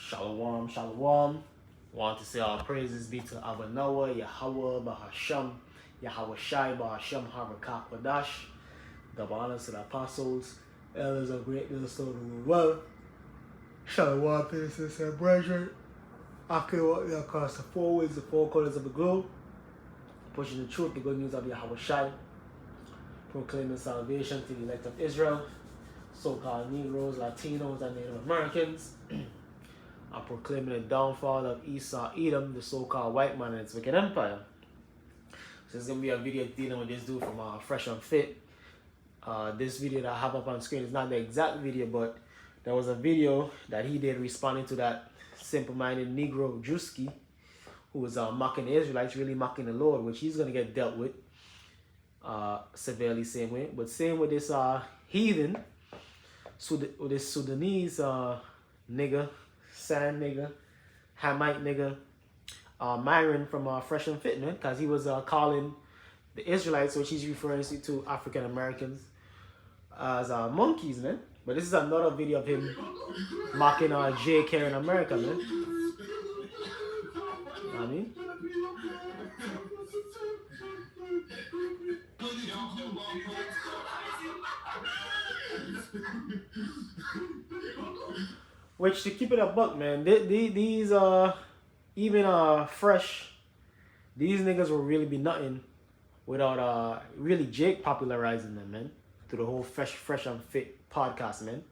Shalom, shalom. Want to say all praises be to Abba Noah, Yahweh, Bahasham, Yahweh Shai, Bahasham, Harakak, Wadash. Double honors to the apostles, elders of greatness of the world. Shalom, princess and brethren. I can walk you across the four winds, the four corners of the globe, pushing the truth, the good news of Yahweh Shai, proclaiming salvation to the elect of Israel, so-called Negroes, Latinos, and Native Americans. I'm proclaiming the downfall of Esau, Edom, the so-called white man and its wicked empire. So there's going to be a video dealing with this dude from Fresh and Fit. This video that I have up on screen is not the exact video, but there was a video that he did responding to that simple-minded Negro Drewski, who was mocking the Israelites, really mocking the Lord, which he's going to get dealt with severely same way. But same with this heathen, this Sudanese nigga, Sand nigga, Hamite nigga, Myron from Fresh and Fit, man, because he was calling the Israelites, which he's referring to African Americans, as monkeys, man. But this is another video of him mocking JK in America, man. You know what I mean? Which, to keep it a buck, man, these even Fresh, these niggas will really be nothing without really Jake popularizing them, man, through the whole Fresh and Fit podcast, man.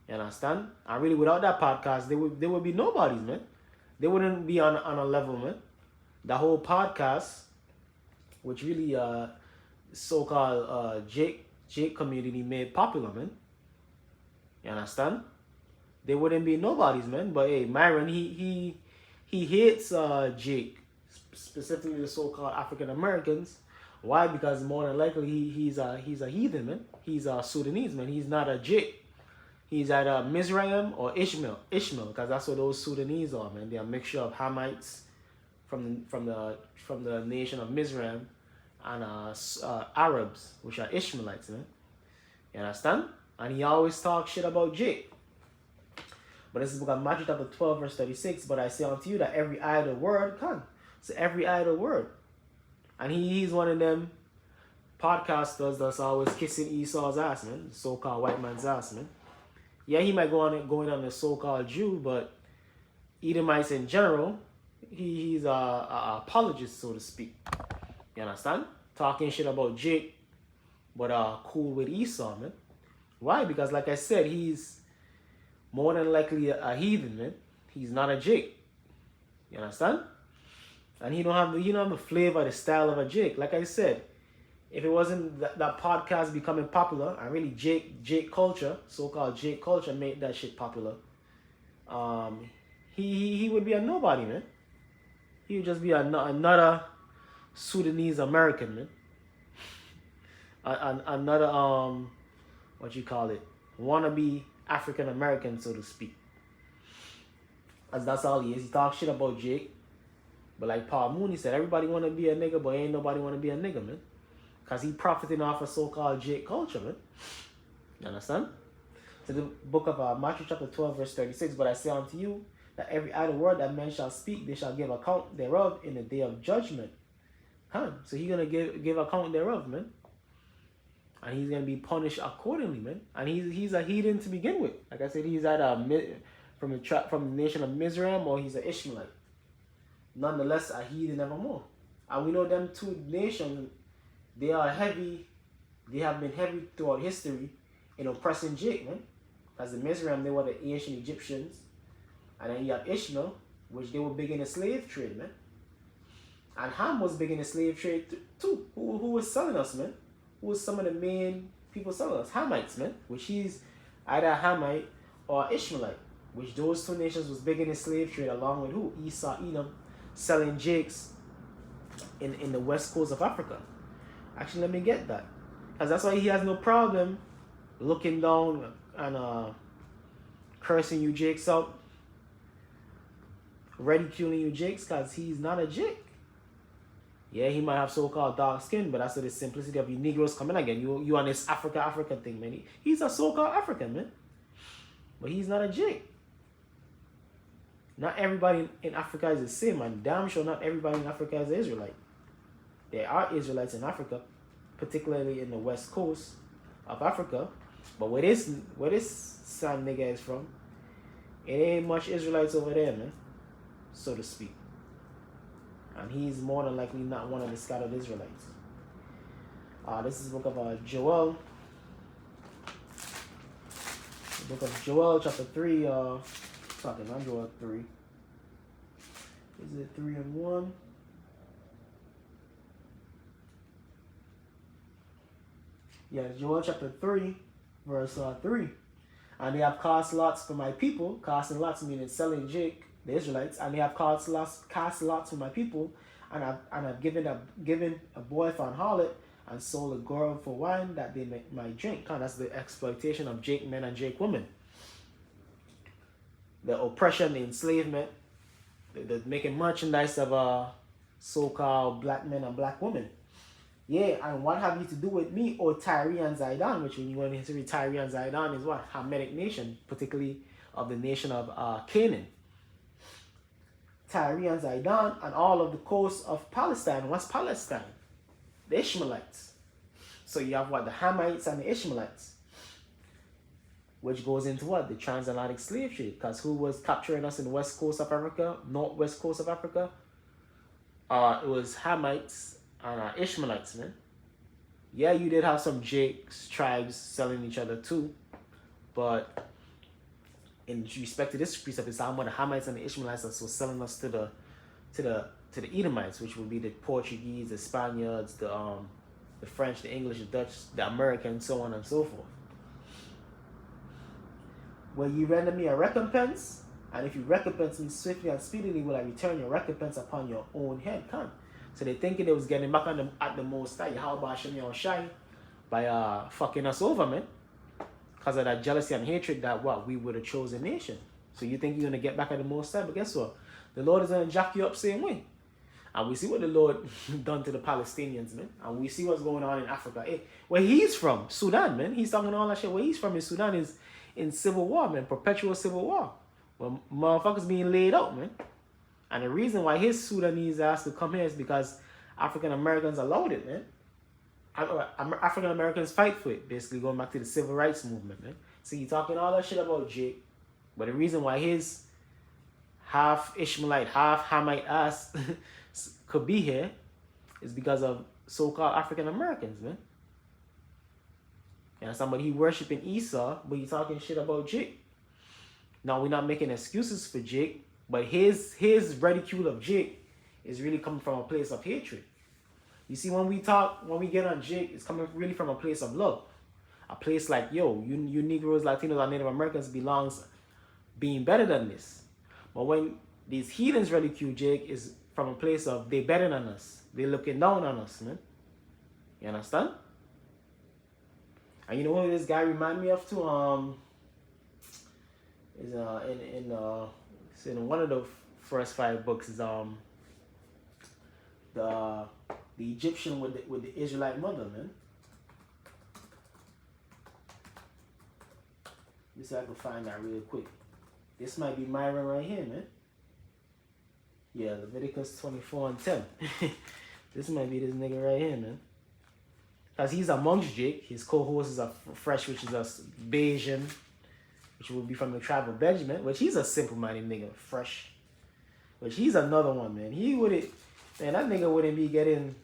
You understand? And really, without that podcast, they would be nobodies, man. They wouldn't be on a level, man. The whole podcast, which really so-called Jake community made popular, man. You understand? They wouldn't be nobodies, man. But hey, Myron, he hates Jake, specifically the so-called African Americans. Why? Because more than likely he's a heathen, man. He's a Sudanese, man. He's not a Jake. He's either Mizraim or Ishmael, because that's what those Sudanese are, man. They're a mixture of Hamites from the nation of Mizraim and Arabs, which are Ishmaelites, man. You understand? And he always talks shit about Jake. But this is book of Matthew chapter 12, verse 36. But I say unto you that every idle word can. So every idle word. And he's one of them podcasters that's always kissing Esau's ass, man. So-called white man's ass, man. Yeah, he might going on the so-called Jew, but Edomites in general, he's a apologist, so to speak. You understand? Talking shit about Jake, but cool with Esau, man. Why? Because like I said, he's more than likely a heathen, man. He's not a Jake. You understand? And he don't have the flavor, the style of a Jake. Like I said, if it wasn't that podcast becoming popular and really Jake culture, so-called Jake culture, made that shit popular, he would be a nobody, man. He would just be another Sudanese American, man. Another what you call it, wannabe African American, so to speak. As that's all he is. He talks shit about Jake. But like Paul Mooney said, everybody want to be a nigga, but ain't nobody want to be a nigga, man. Because he profiting off of so-called Jake culture, man. You understand? So the book of Matthew chapter 12, verse 36, but I say unto you, that every idle word that men shall speak, they shall give account thereof in the day of judgment. So he's going to give account thereof, man. And he's going to be punished accordingly, man. And he's a heathen to begin with. Like I said, he's either from the nation of Mizraim or he's an Ishmaelite. Nonetheless, a heathen evermore. And we know them two nations, they have been heavy throughout history in oppressing Jake, man. Because the Mizraim, they were the ancient Egyptians. And then you have Ishmael, which they were big in the slave trade, man. And Ham was big in the slave trade too. Who was selling us, man? Who was some of the main people selling us? Hamites, man. Which he's either a Hamite or Ishmaelite. Which those two nations was big in the slave trade along with who? Esau, Edom, selling Jakes in the west coast of Africa. Actually, let me get that. Because that's why he has no problem looking down and cursing you Jakes out. Ridiculing you Jakes, because he's not a Jake. Yeah, he might have so-called dark skin, but that's the simplicity of you Negroes coming again. You on this African thing, man. He's a so-called African, man. But he's not a Jake. Not everybody in Africa is the same, and damn sure not everybody in Africa is an Israelite. There are Israelites in Africa, particularly in the west coast of Africa. But where this son nigga is from, it ain't much Israelites over there, man, so to speak. And he's more than likely not one of the scattered Israelites. This is the book of Joel. The book of Joel, chapter 3. Talking on Joel 3. Is it 3 and 1? Yeah, Joel chapter 3, verse 3. And they have cast lots for my people. Casting lots meaning selling Jake, the Israelites. And they have cast lots for my people. And I've given a boy for an harlot, and sold a girl for wine that they might drink. That's the exploitation of Jake men and Jake women. The oppression, the enslavement, the making merchandise of so-called black men and black women. Yeah, and what have you to do with me, O Tyre and Zidon? Which, when you go into history, Tyre and Zidon is what? Hamitic nation, particularly of the nation of Canaan. Tyre and Zidon and all of the coast of Palestine. What's Palestine? The Ishmaelites. So you have what? The Hamites and the Ishmaelites. Which goes into what? The transatlantic slave trade. Because who was capturing us in the west coast of Africa, northwest coast of Africa? It was Hamites and Ishmaelites, man. Yeah, you did have some Jake's tribes selling each other too. But in respect to this precept, it's how much the Hamites and the Ishmaelites are so selling us to the Edomites, which would be the Portuguese, the Spaniards, the French, the English, the Dutch, the Americans, so on and so forth. Will you render me a recompense? And if you recompense me swiftly and speedily, will I return your recompense upon your own head? Come. So they thinking they was getting back at the Most High. How about Hashem Yahushai by fucking us over, man? Because of that jealousy and hatred that what we were the chosen nation. So you think you're gonna get back at the Most High, but guess what? The Lord is gonna jack you up same way. And we see what the Lord done to the Palestinians, man. And we see what's going on in Africa. Hey, where he's from, Sudan, man. He's talking all that shit. Where he's from in Sudan is in civil war, man. Perpetual civil war. Where motherfuckers being laid out, man. And the reason why his Sudanese ass to come here is because African Americans allowed it, man. African Americans fight for it. Basically going back to the civil rights movement, man. So you talking all that shit about Jake. But the reason why his half Ishmaelite, half Hamite ass could be here is because of so-called African Americans, man. And somebody he worshiping Esau, but he talking shit about Jake. Now we're not making excuses for Jake, but his ridicule of Jake is really coming from a place of hatred. You see, when we get on Jake, it's coming really from a place of love. A place like, yo, you Negroes, Latinos, and Native Americans belongs being better than this. But when these heathens ridicule Jake, is from a place of they better than us. They looking down on us, man. You understand? And you know what this guy remind me of too? Is in one of the first 5 books is the Egyptian with the Israelite mother, man. Let me see if I can find that real quick. This might be Myron right here, man. Yeah, Leviticus 24 and 10. This might be this nigga right here, man. Because he's amongst Jake. His co-host is a Fresh, which is a Bayesian, which will be from the tribe of Benjamin, which he's a simple-minded nigga. Fresh. Which he's another one, man. That nigga wouldn't be getting...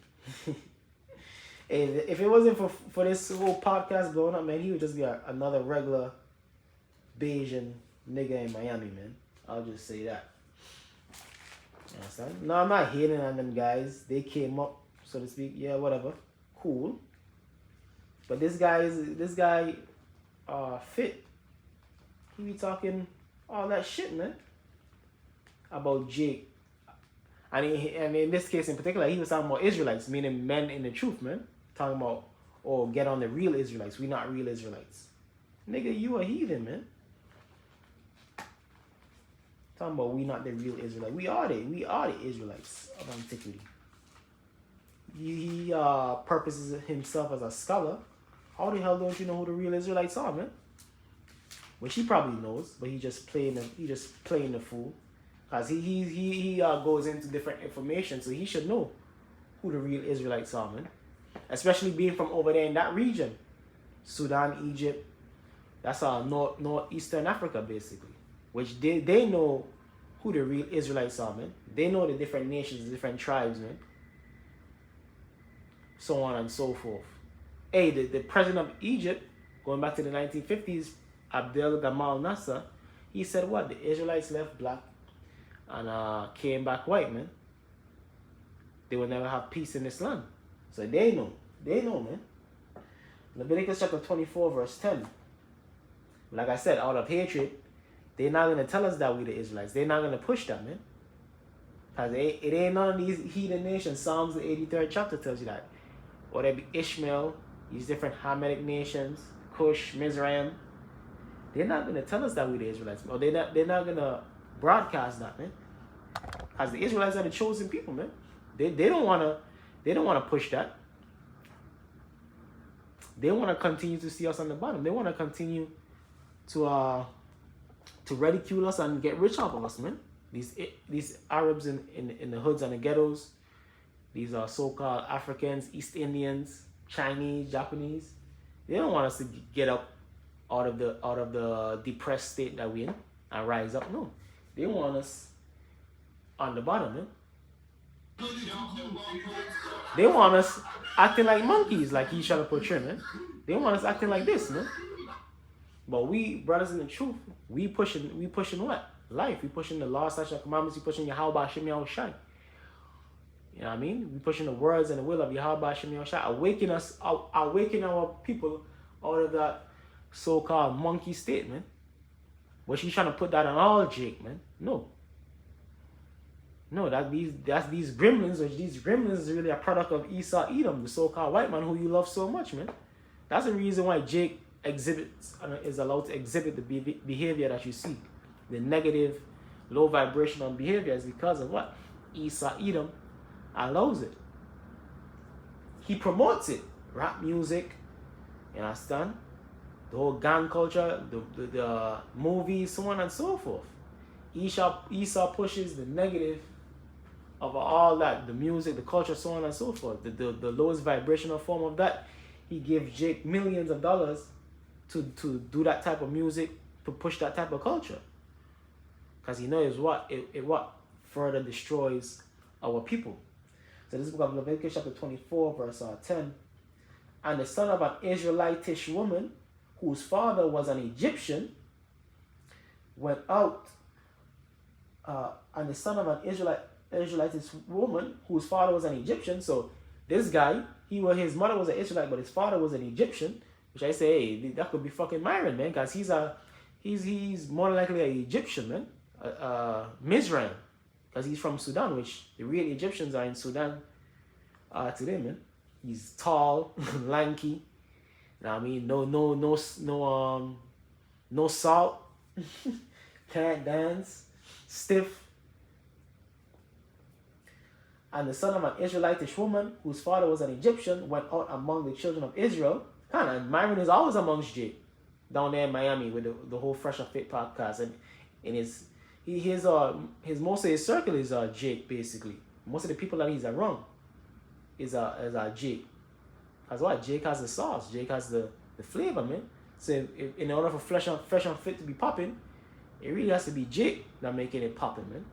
If it wasn't for this whole podcast blowing up, man, he would just be another regular Bayesian nigga in Miami, man. I'll just say that. You understand? No, I'm not hating on them guys. They came up, so to speak. Yeah, whatever. Cool. But this guy fit. He be talking all that shit, man. About Jake. And in this case in particular, he was talking about Israelites, meaning men in the truth, man. Talking about, oh, get on the real Israelites. We not real Israelites. Nigga, you a heathen, man. Talking about we not the real Israelites. We are the Israelites of antiquity. He purposes himself as a scholar. How the hell don't you know who the real Israelites are, man? Which he probably knows, but he just playing the fool. Because he goes into different information, so he should know who the real Israelites are, man. Especially being from over there in that region. Sudan, Egypt. That's northeastern Africa, basically. Which they know who the real Israelites are, man. They know the different nations, the different tribes, man. So on and so forth. Hey, the president of Egypt, going back to the 1950s, Abdel Gamal Nasser, he said what? The Israelites left black and came back white, man. They will never have peace in this land. So they know, man. Leviticus chapter 24, verse 10. Like I said, out of hatred, they're not going to tell us that we the Israelites. They're not going to push that, man. Because it ain't none of these heathen nations. Psalms, the 83rd chapter tells you that. Or there be Ishmael, these different Hamitic nations, Cush, Mizraim. They're not going to tell us that we the Israelites. Or they're not going to broadcast that, man. Because the Israelites are the chosen people, man. They don't want to push that. They want to continue to see us on the bottom. They want to continue to ridicule us and get rich off of us, man. These Arabs in the hoods and the ghettos, these are so-called Africans, East Indians, Chinese, Japanese. They don't want us to get up out of the depressed state that we're in and rise up. No, they want us on the bottom, man. They want us acting like monkeys, like he's trying to portray, man. They want us acting like this, man. But we, brothers in the truth, we pushing what? Life. We pushing the law, statutes, and commandments. We pushing Yahweh Shem Yahushai. You know what I mean? We pushing the words and the will of Yahweh Shem Yahushai. Awaken our people out of that so-called monkey state, man. But she's trying to put that on all Jake, man. No, that's these gremlins, which these gremlins is really a product of Esau Edom, the so-called white man who you love so much, man. That's the reason why Jake is allowed to exhibit the behavior that you see. The negative, low vibrational behavior is because of what? Esau Edom allows it. He promotes it. Rap music, you understand? The whole gang culture, the movies, so on and so forth. Esau pushes the negative of all that, the music, the culture, so on and so forth. The lowest vibrational form of that. He gives Jake millions of dollars to do that type of music, to push that type of culture. Because he knows what? It further destroys our people. So this book of Leviticus chapter 24 verse 10. And the son of an Israelitish woman, whose father was an Egyptian, went out. And the son of an Israelitish woman, whose father was an Egyptian. So this guy, his mother was an Israelite, but his father was an Egyptian. Which I say, hey, that could be fucking Myron, man, because he's more likely an Egyptian, man. Mizraim, because he's from Sudan, which the real Egyptians are in Sudan today, man. He's tall, lanky. You know what I mean? No salt. Can't dance. Stiff. And the son of an Israelitish woman, whose father was an Egyptian, went out among the children of Israel. And Myron is always amongst Jake down there in Miami with the whole Fresh and Fit podcast, and in his most of his circle is Jake, basically. Most of the people that he's around is Jake. Because what? Jake has the sauce. Jake has the flavor, man. So if in order for Fresh and Fit to be popping, it really has to be Jake that making it popping, man.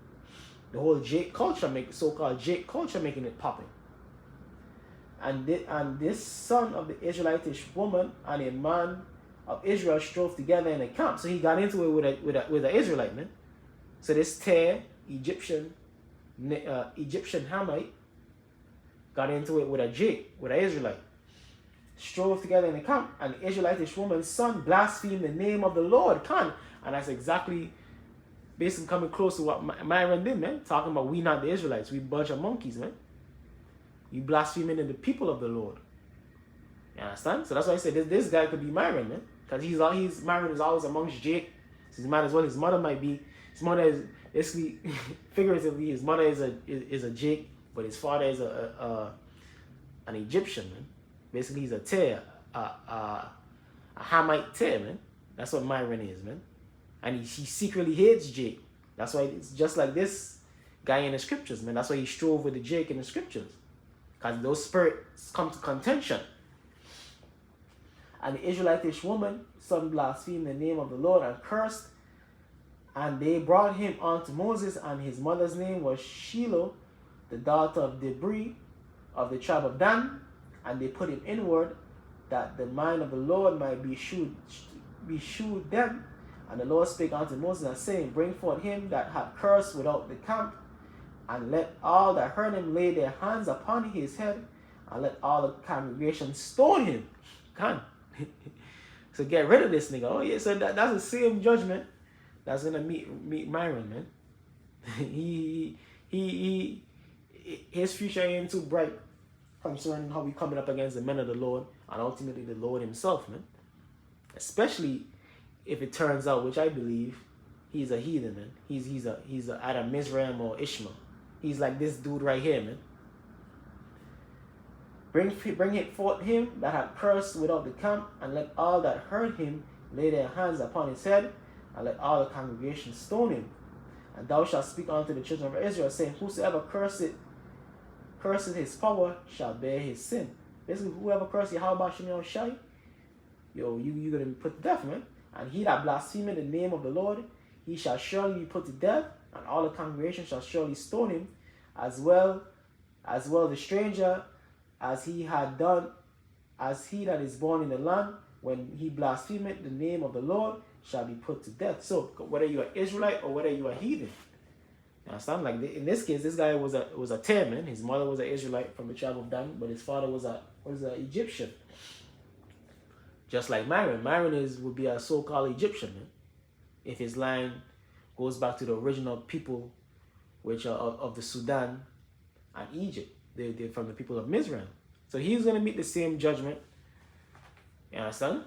The whole Jake culture, so-called Jake culture, making it popping. And this son of the Israelitish woman and a man of Israel strove together in a camp. So he got into it with an Israelite, man. So this Egyptian Hamite, got into it with an Israelite. Strove together in a camp, and the Israelitish woman's son blasphemed the name of the Lord, Khan. And that's exactly basically coming close to what Myron did, man. Talking about we not the Israelites, we bunch of monkeys, man. You blaspheming in the people of the Lord. You understand? So that's why I said this guy could be Myron, man. Because Myron is always amongst Jake. So he might as well, his mother might be, his mother is basically, figuratively, his mother is a Jake, but his father is an Egyptian, man. Basically, he's a Tyr, a Hamite Tyr, man. That's what Myron is, man. And he secretly hates Jake. That's why it's just like this guy in the scriptures, man. That's why he strove with the Jake in the scriptures. Because those spirits come to contention. And the Israelitish woman, son blasphemed the name of the Lord and cursed. And they brought him unto Moses, and his mother's name was Shiloh, the daughter of Debri of the tribe of Dan. And they put him inward, that the mind of the Lord might be shewed them. And the Lord spake unto Moses, and saying, bring forth him that had cursed without the camp, and let all that heard him lay their hands upon his head, and let all the congregation stone him. Come. So get rid of this nigga. Oh yeah, so that's the same judgment that's gonna meet Myron, man. His future ain't too bright concerning how we coming up against the men of the Lord and ultimately the Lord himself, man. Especially if it turns out, which I believe, he's a heathen, man. He's a either Mizraim or Ishmael. He's like this dude right here, man. Bring it forth him that had cursed without the camp, and let all that heard him lay their hands upon his head, and let all the congregation stone him. And thou shalt speak unto the children of Israel, saying, whosoever curses his power shall bear his sin. Basically, whoever curses Yahweh Shem Shai, you're gonna be put to death, man. And he that blasphemeth the name of the Lord, he shall surely be put to death, and all the congregation shall surely stone him, as well the stranger, as he had done, as he that is born in the land, when he blasphemeth the name of the Lord, shall be put to death. So whether you are Israelite or whether you are heathen, you understand? Like in this case, this guy was a Teman. His mother was an Israelite from the tribe of Dan, but his father was an Egyptian. Just like Myron. Myron would be a so-called Egyptian, man. If his line goes back to the original people, which are of the Sudan and Egypt. They're from the people of Mizraim. So he's going to meet the same judgment. You understand?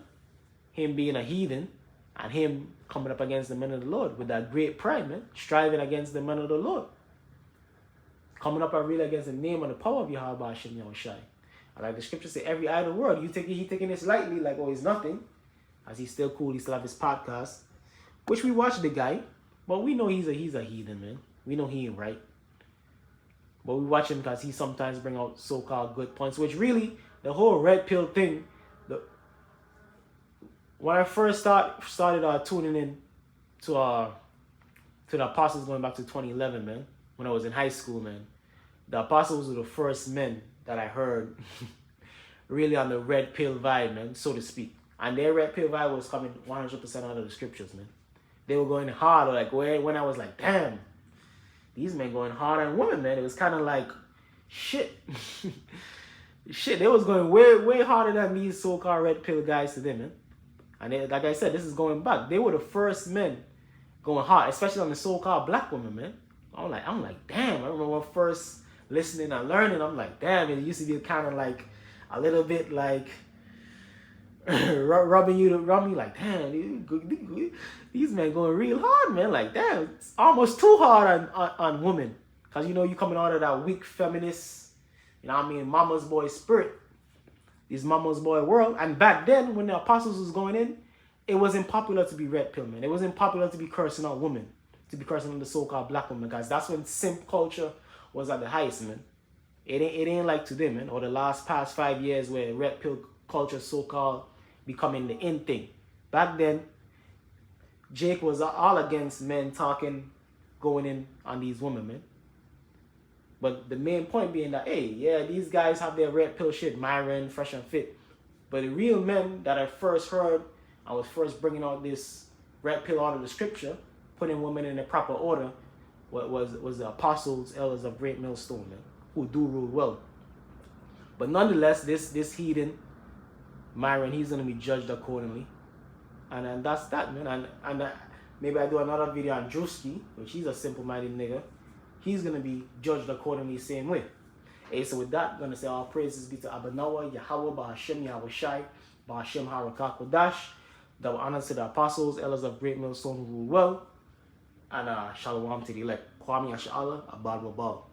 Him being a heathen and him coming up against the men of the Lord with that great pride, man. Striving against the men of the Lord. Coming up and really against the name and the power of Yahweh Hashem Yahushai. And like the scripture say, every idle word, he taking this lightly, like, oh, it's nothing. As he's still cool, he still have his podcast. Which we watch the guy, but we know he's a heathen, man. We know he ain't right. But we watch him because he sometimes bring out so-called good points, which really, the whole red pill thing, when I first started tuning in to the apostles going back to 2011, man, when I was in high school, man, the apostles were the first men that I heard really on the red pill vibe, man, so to speak. And their red pill vibe was coming 100% out of the scriptures, man. They were going hard, like when I was like, damn, these men going hard on women, man. It was kind of like, shit. Shit, they was going way harder than these so-called red pill guys to them, man. And they, like I said, this is going back. They were the first men going hard, especially on the so-called black women, man. I'm like, damn. I remember first listening and learning. I'm like, damn. It used to be kind of like a little bit like rubbing me like, damn, these men going real hard, man. Like, damn, it's almost too hard on women. Because, you know, you coming out of that weak feminist, you know what I mean, mama's boy spirit. This mama's boy world. And back then, when the apostles was going in, it wasn't popular to be red pill, man. It wasn't popular to be cursing out women, to be cursing on the so-called black women, guys. That's when simp culture was at the highest, man. It ain't like today, man, or the past 5 years where red pill culture so-called becoming the in thing. Back then, Jake was all against men going in on these women, man. But the main point being that, hey, yeah, these guys have their red pill shit, Myron, Fresh and Fit. But the real men that I first heard, I was first bringing out this red pill out of the scripture, putting women in the proper order, was the apostles, elders of Great Millstone, man, who do rule well. But nonetheless, this heathen, Myron, he's going to be judged accordingly. And that's that, man. And maybe I do another video on Drewski, which he's a simple-minded nigga. He's going to be judged accordingly the same way. Hey, so with that, I'm going to say all praises be to Abanawa, Yahweh, Bahashem, Yahushai, Bahashem, Harakak, Kodash. Double honors to the apostles, elders of Great Millstone who rule well. And shalom to the elect. Kwame Asha'Allah, Abad Wabal.